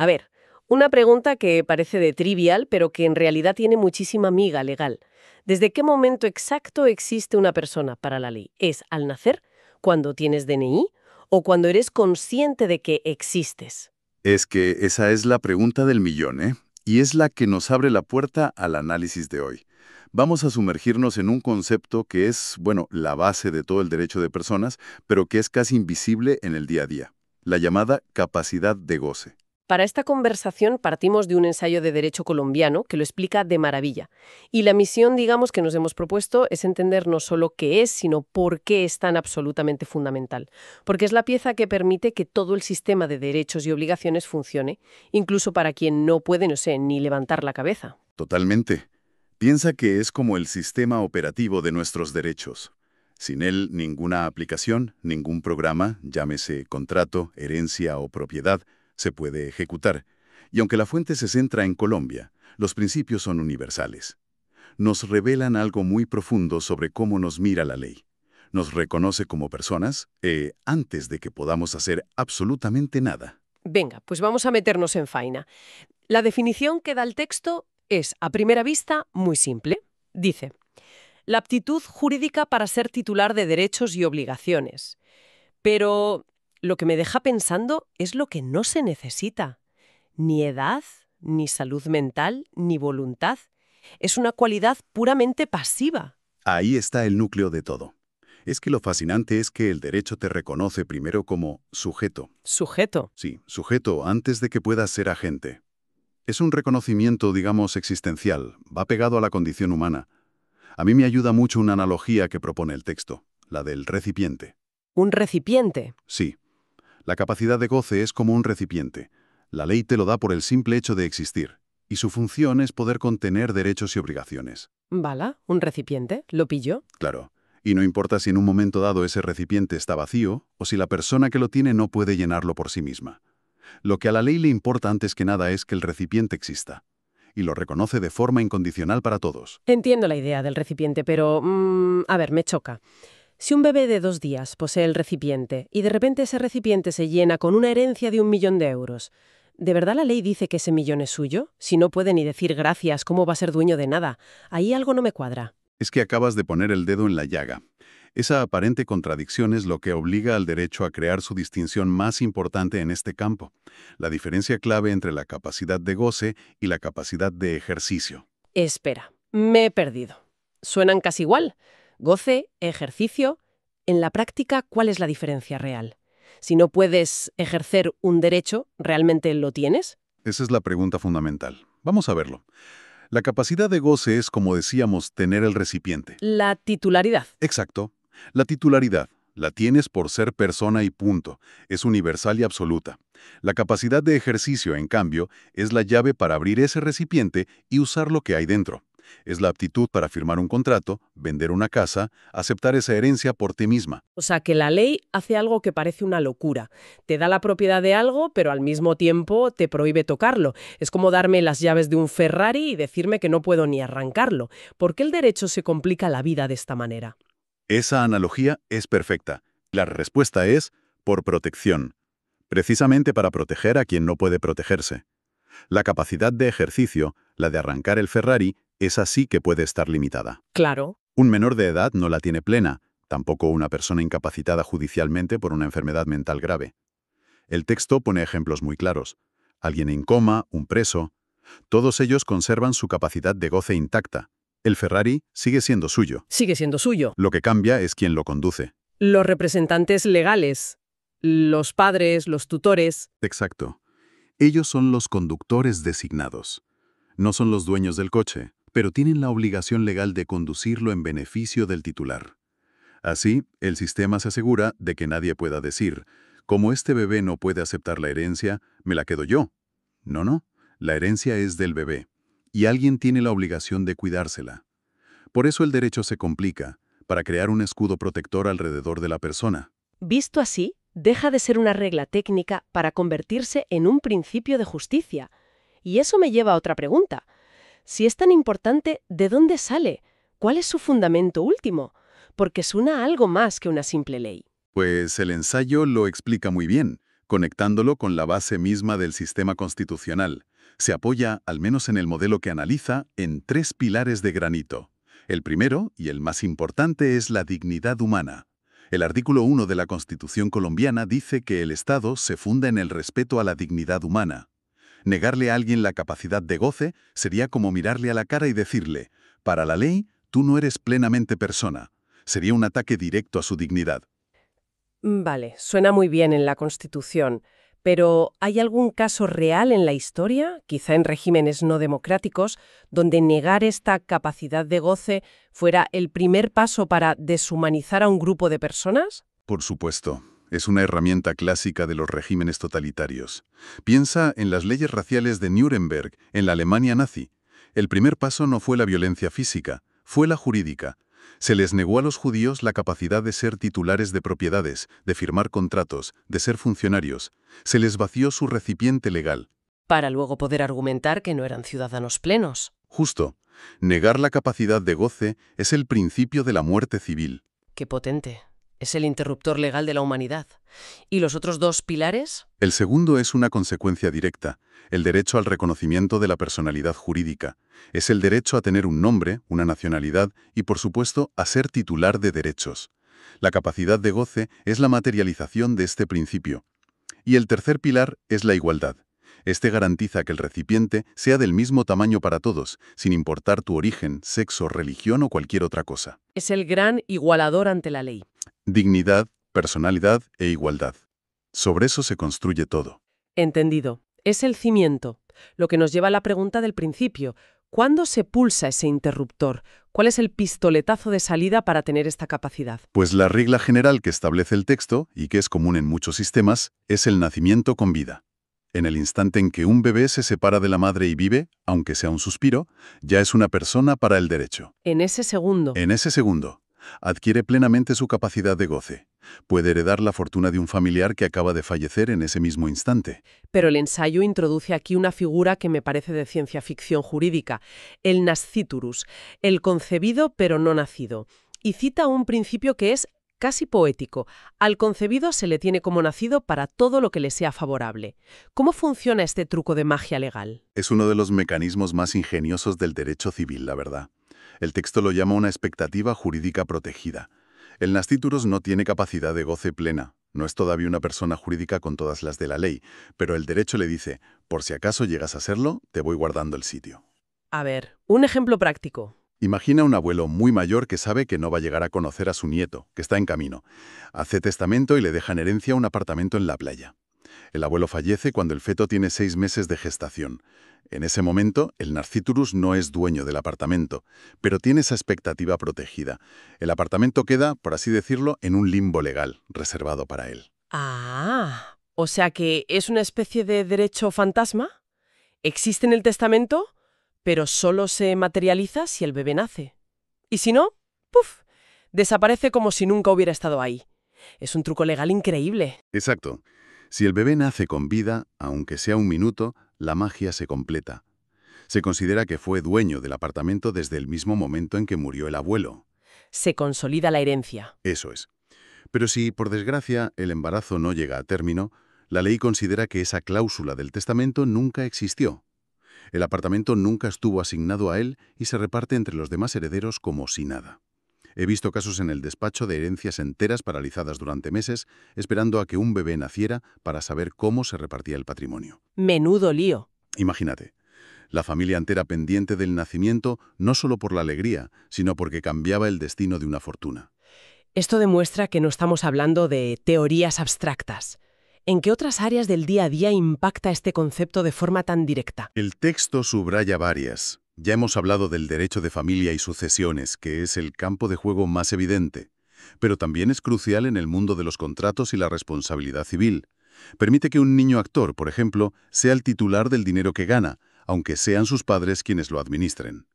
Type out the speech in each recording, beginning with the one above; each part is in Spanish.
A ver, una pregunta que parece de trivial, pero que en realidad tiene muchísima miga legal. ¿Desde qué momento exacto existe una persona para la ley? ¿Es al nacer, cuando tienes DNI o cuando eres consciente de que existes? Es que esa es la pregunta del millón, ¿eh? Y es la que nos abre la puerta al análisis de hoy. Vamos a sumergirnos en un concepto que es, bueno, la base de todo el derecho de personas, pero que es casi invisible en el día a día. La llamada capacidad de goce. Para esta conversación partimos de un ensayo de derecho colombiano que lo explica de maravilla. Y la misión, digamos, que nos hemos propuesto es entender no solo qué es, sino por qué es tan absolutamente fundamental. Porque es la pieza que permite que todo el sistema de derechos y obligaciones funcione, incluso para quien no puede, no sé, ni levantar la cabeza. Totalmente. Piensa que es como el sistema operativo de nuestros derechos. Sin él, ninguna aplicación, ningún programa, llámese contrato, herencia o propiedad, se puede ejecutar. Y aunque la fuente se centra en Colombia, los principios son universales. Nos revelan algo muy profundo sobre cómo nos mira la ley. Nos reconoce como personas antes de que podamos hacer absolutamente nada. Venga, pues vamos a meternos en faena. La definición que da el texto es, a primera vista, muy simple. Dice: la aptitud jurídica para ser titular de derechos y obligaciones. Pero lo que me deja pensando es lo que no se necesita. Ni edad, ni salud mental, ni voluntad. Es una cualidad puramente pasiva. Ahí está el núcleo de todo. Es que lo fascinante es que el derecho te reconoce primero como sujeto. Sujeto. Sí, sujeto antes de que puedas ser agente. Es un reconocimiento, digamos, existencial, va pegado a la condición humana. A mí me ayuda mucho una analogía que propone el texto, la del recipiente. Un recipiente. Sí, la capacidad de goce es como un recipiente. La ley te lo da por el simple hecho de existir, y su función es poder contener derechos y obligaciones. ¿Vale? Un recipiente. ¿Lo pillo? Claro, y no importa si en un momento dado ese recipiente está vacío o si la persona que lo tiene no puede llenarlo por sí misma. Lo que a la ley le importa antes que nada es que el recipiente exista, y lo reconoce de forma incondicional para todos. Entiendo la idea del recipiente, pero, a ver, me choca. Si un bebé de 2 días posee el recipiente y de repente ese recipiente se llena con una herencia de 1 millón de euros, ¿de verdad la ley dice que ese millón es suyo? Si no puede ni decir gracias, ¿cómo va a ser dueño de nada? Ahí algo no me cuadra. Es que acabas de poner el dedo en la llaga. Esa aparente contradicción es lo que obliga al derecho a crear su distinción más importante en este campo, la diferencia clave entre la capacidad de goce y la capacidad de ejercicio. Espera, me he perdido. Suenan casi igual. Goce, ejercicio. En la práctica, ¿cuál es la diferencia real? Si no puedes ejercer un derecho, ¿realmente lo tienes? Esa es la pregunta fundamental. Vamos a verlo. La capacidad de goce es, como decíamos, tener el recipiente. La titularidad. Exacto. La titularidad. La tienes por ser persona y punto. Es universal y absoluta. La capacidad de ejercicio, en cambio, es la llave para abrir ese recipiente y usar lo que hay dentro. Es la aptitud para firmar un contrato, vender una casa, aceptar esa herencia por ti misma. O sea, que la ley hace algo que parece una locura. Te da la propiedad de algo, pero al mismo tiempo te prohíbe tocarlo. Es como darme las llaves de un Ferrari y decirme que no puedo ni arrancarlo. ¿Por qué el derecho se complica la vida de esta manera? Esa analogía es perfecta. La respuesta es por protección, precisamente para proteger a quien no puede protegerse. La capacidad de ejercicio, la de arrancar el Ferrari, es así que puede estar limitada. Claro. Un menor de edad no la tiene plena, tampoco una persona incapacitada judicialmente por una enfermedad mental grave. El texto pone ejemplos muy claros. Alguien en coma, un preso, todos ellos conservan su capacidad de goce intacta. El Ferrari sigue siendo suyo. Sigue siendo suyo. Lo que cambia es quien lo conduce. Los representantes legales, los padres, los tutores. Exacto. Ellos son los conductores designados. No son los dueños del coche, pero tienen la obligación legal de conducirlo en beneficio del titular. Así, el sistema se asegura de que nadie pueda decir, como este bebé no puede aceptar la herencia, me la quedo yo. No, la herencia es del bebé, y alguien tiene la obligación de cuidársela. Por eso el derecho se complica, para crear un escudo protector alrededor de la persona. Visto así, deja de ser una regla técnica para convertirse en un principio de justicia. Y eso me lleva a otra pregunta. Si es tan importante, ¿de dónde sale? ¿Cuál es su fundamento último? Porque suena a algo más que una simple ley. Pues el ensayo lo explica muy bien. conectándolo con la base misma del sistema constitucional. Se apoya, al menos en el modelo que analiza, en 3 pilares de granito. El primero, y el más importante, es la dignidad humana. El artículo 1 de la Constitución colombiana dice que el Estado se funda en el respeto a la dignidad humana. Negarle a alguien la capacidad de goce sería como mirarle a la cara y decirle, para la ley, tú no eres plenamente persona. Sería un ataque directo a su dignidad. Vale, suena muy bien en la Constitución, pero ¿hay algún caso real en la historia, quizá en regímenes no democráticos, donde negar esta capacidad de goce fuera el primer paso para deshumanizar a un grupo de personas? Por supuesto, es una herramienta clásica de los regímenes totalitarios. Piensa en las leyes raciales de Nuremberg, en la Alemania nazi. El primer paso no fue la violencia física, fue la jurídica. Se les negó a los judíos la capacidad de ser titulares de propiedades, de firmar contratos, de ser funcionarios. Se les vació su recipiente legal. Para luego poder argumentar que no eran ciudadanos plenos. Justo. Negar la capacidad de goce es el principio de la muerte civil. Qué potente. Es el interruptor legal de la humanidad. ¿Y los otros 2 pilares? El segundo es una consecuencia directa, el derecho al reconocimiento de la personalidad jurídica. Es el derecho a tener un nombre, una nacionalidad y, por supuesto, a ser titular de derechos. La capacidad de goce es la materialización de este principio. Y el tercer pilar es la igualdad. Este garantiza que el recipiente sea del mismo tamaño para todos, sin importar tu origen, sexo, religión o cualquier otra cosa. Es el gran igualador ante la ley. Dignidad, personalidad e igualdad. Sobre eso se construye todo. Entendido. Es el cimiento, lo que nos lleva a la pregunta del principio. ¿Cuándo se pulsa ese interruptor? ¿Cuál es el pistoletazo de salida para tener esta capacidad? Pues la regla general que establece el texto, y que es común en muchos sistemas, es el nacimiento con vida. En el instante en que un bebé se separa de la madre y vive, aunque sea un suspiro, ya es una persona para el derecho. En ese segundo. En ese segundo, adquiere plenamente su capacidad de goce. Puede heredar la fortuna de un familiar que acaba de fallecer en ese mismo instante. Pero el ensayo introduce aquí una figura que me parece de ciencia ficción jurídica, el nasciturus, el concebido pero no nacido. Y cita un principio que es casi poético. Al concebido se le tiene como nacido para todo lo que le sea favorable. ¿Cómo funciona este truco de magia legal? Es uno de los mecanismos más ingeniosos del derecho civil, la verdad. El texto lo llama una expectativa jurídica protegida. El nasciturus no tiene capacidad de goce plena. No es todavía una persona jurídica con todas las de la ley, pero el derecho le dice, por si acaso llegas a serlo, te voy guardando el sitio. A ver, un ejemplo práctico. Imagina un abuelo muy mayor que sabe que no va a llegar a conocer a su nieto, que está en camino. Hace testamento y le deja en herencia un apartamento en la playa. El abuelo fallece cuando el feto tiene 6 meses de gestación. En ese momento, el nasciturus no es dueño del apartamento, pero tiene esa expectativa protegida. El apartamento queda, por así decirlo, en un limbo legal, reservado para él. Ah, o sea que es una especie de derecho fantasma. Existe en el testamento, pero solo se materializa si el bebé nace. Y si no, ¡puf!, desaparece como si nunca hubiera estado ahí. Es un truco legal increíble. Exacto. Si el bebé nace con vida, aunque sea un minuto, la magia se completa. Se considera que fue dueño del apartamento desde el mismo momento en que murió el abuelo. Se consolida la herencia. Eso es. Pero si, por desgracia, el embarazo no llega a término, la ley considera que esa cláusula del testamento nunca existió. El apartamento nunca estuvo asignado a él y se reparte entre los demás herederos como si nada. He visto casos en el despacho de herencias enteras paralizadas durante meses, esperando a que un bebé naciera para saber cómo se repartía el patrimonio. Menudo lío. Imagínate, la familia entera pendiente del nacimiento no solo por la alegría, sino porque cambiaba el destino de una fortuna. Esto demuestra que no estamos hablando de teorías abstractas. ¿En qué otras áreas del día a día impacta este concepto de forma tan directa? El texto subraya varias. Ya hemos hablado del derecho de familia y sucesiones, que es el campo de juego más evidente, pero también es crucial en el mundo de los contratos y la responsabilidad civil. Permite que un niño actor, por ejemplo, sea el titular del dinero que gana, aunque sean sus padres quienes lo administren.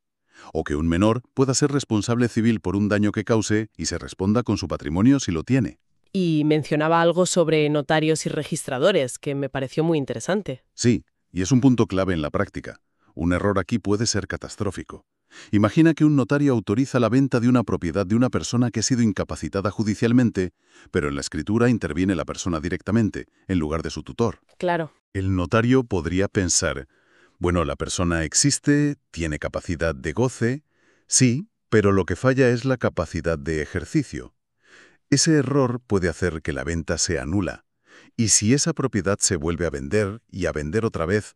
O que un menor pueda ser responsable civil por un daño que cause y se responda con su patrimonio si lo tiene. Y mencionaba algo sobre notarios y registradores, que me pareció muy interesante. Sí, y es un punto clave en la práctica. Un error aquí puede ser catastrófico. Imagina que un notario autoriza la venta de una propiedad de una persona que ha sido incapacitada judicialmente, pero en la escritura interviene la persona directamente, en lugar de su tutor. Claro. El notario podría pensar, bueno, la persona existe, tiene capacidad de goce, sí, pero lo que falla es la capacidad de ejercicio. Ese error puede hacer que la venta sea nula. Y si esa propiedad se vuelve a vender y a vender otra vez,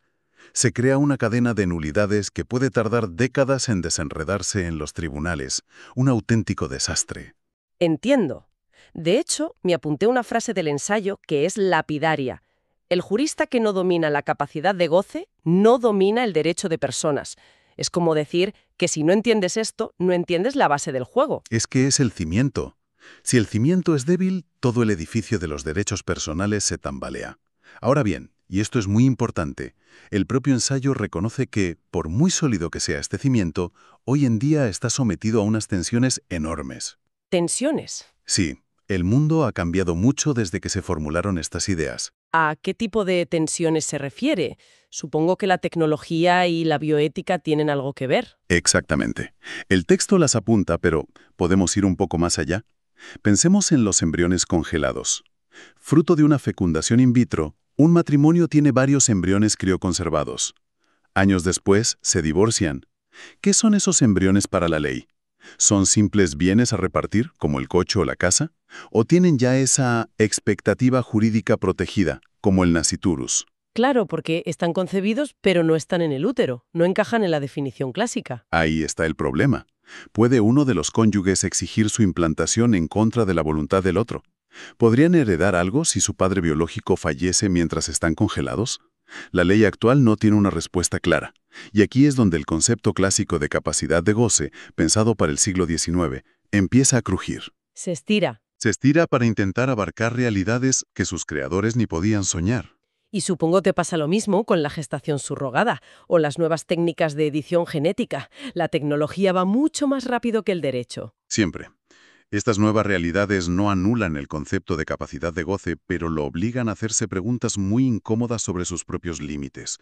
se crea una cadena de nulidades que puede tardar décadas en desenredarse en los tribunales. Un auténtico desastre. Entiendo. De hecho, me apunté una frase del ensayo que es lapidaria. El jurista que no domina la capacidad de goce no domina el derecho de personas. Es como decir que si no entiendes esto, no entiendes la base del juego. Es que es el cimiento. Si el cimiento es débil, todo el edificio de los derechos personales se tambalea. Ahora bien, y esto es muy importante, el propio ensayo reconoce que, por muy sólido que sea este cimiento, hoy en día está sometido a unas tensiones enormes. Tensiones. Sí, el mundo ha cambiado mucho desde que se formularon estas ideas. ¿A qué tipo de tensiones se refiere? Supongo que la tecnología y la bioética tienen algo que ver. Exactamente. El texto las apunta, pero ¿podemos ir un poco más allá? Pensemos en los embriones congelados. Fruto de una fecundación in vitro, un matrimonio tiene varios embriones crioconservados. Años después, se divorcian. ¿Qué son esos embriones para la ley? ¿Son simples bienes a repartir, como el coche o la casa? ¿O tienen ya esa expectativa jurídica protegida, como el nasciturus? Claro, porque están concebidos, pero no están en el útero, no encajan en la definición clásica. Ahí está el problema. ¿Puede uno de los cónyuges exigir su implantación en contra de la voluntad del otro? ¿Podrían heredar algo si su padre biológico fallece mientras están congelados? La ley actual no tiene una respuesta clara, y aquí es donde el concepto clásico de capacidad de goce, pensado para el siglo XIX, empieza a crujir. Se estira. Se estira para intentar abarcar realidades que sus creadores ni podían soñar. Y supongo te pasa lo mismo con la gestación subrogada o las nuevas técnicas de edición genética. La tecnología va mucho más rápido que el derecho. Siempre. Estas nuevas realidades no anulan el concepto de capacidad de goce, pero lo obligan a hacerse preguntas muy incómodas sobre sus propios límites.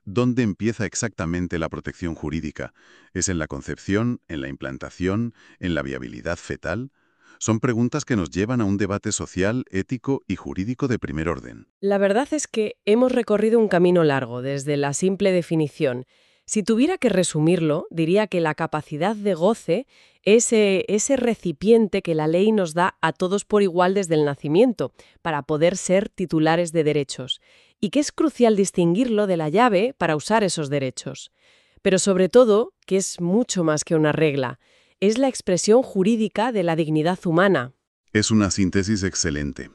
¿Dónde empieza exactamente la protección jurídica? ¿Es en la concepción, en la implantación, en la viabilidad fetal? Son preguntas que nos llevan a un debate social, ético y jurídico de primer orden. La verdad es que hemos recorrido un camino largo desde la simple definición. Si tuviera que resumirlo, diría que la capacidad de goce es ese recipiente que la ley nos da a todos por igual desde el nacimiento, para poder ser titulares de derechos, y que es crucial distinguirlo de la llave para usar esos derechos. Pero sobre todo, que es mucho más que una regla, es la expresión jurídica de la dignidad humana. Es una síntesis excelente.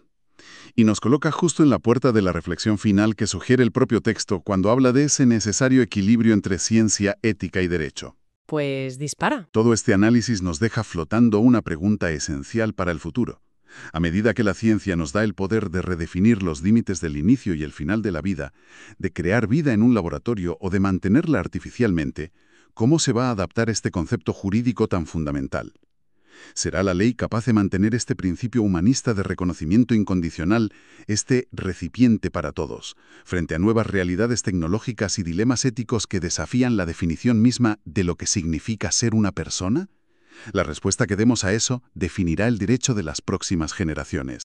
Y nos coloca justo en la puerta de la reflexión final que sugiere el propio texto cuando habla de ese necesario equilibrio entre ciencia, ética y derecho. Pues dispara. Todo este análisis nos deja flotando una pregunta esencial para el futuro. A medida que la ciencia nos da el poder de redefinir los límites del inicio y el final de la vida, de crear vida en un laboratorio o de mantenerla artificialmente, ¿cómo se va a adaptar este concepto jurídico tan fundamental? ¿Será la ley capaz de mantener este principio humanista de reconocimiento incondicional, este recipiente para todos, frente a nuevas realidades tecnológicas y dilemas éticos que desafían la definición misma de lo que significa ser una persona? La respuesta que demos a eso definirá el derecho de las próximas generaciones.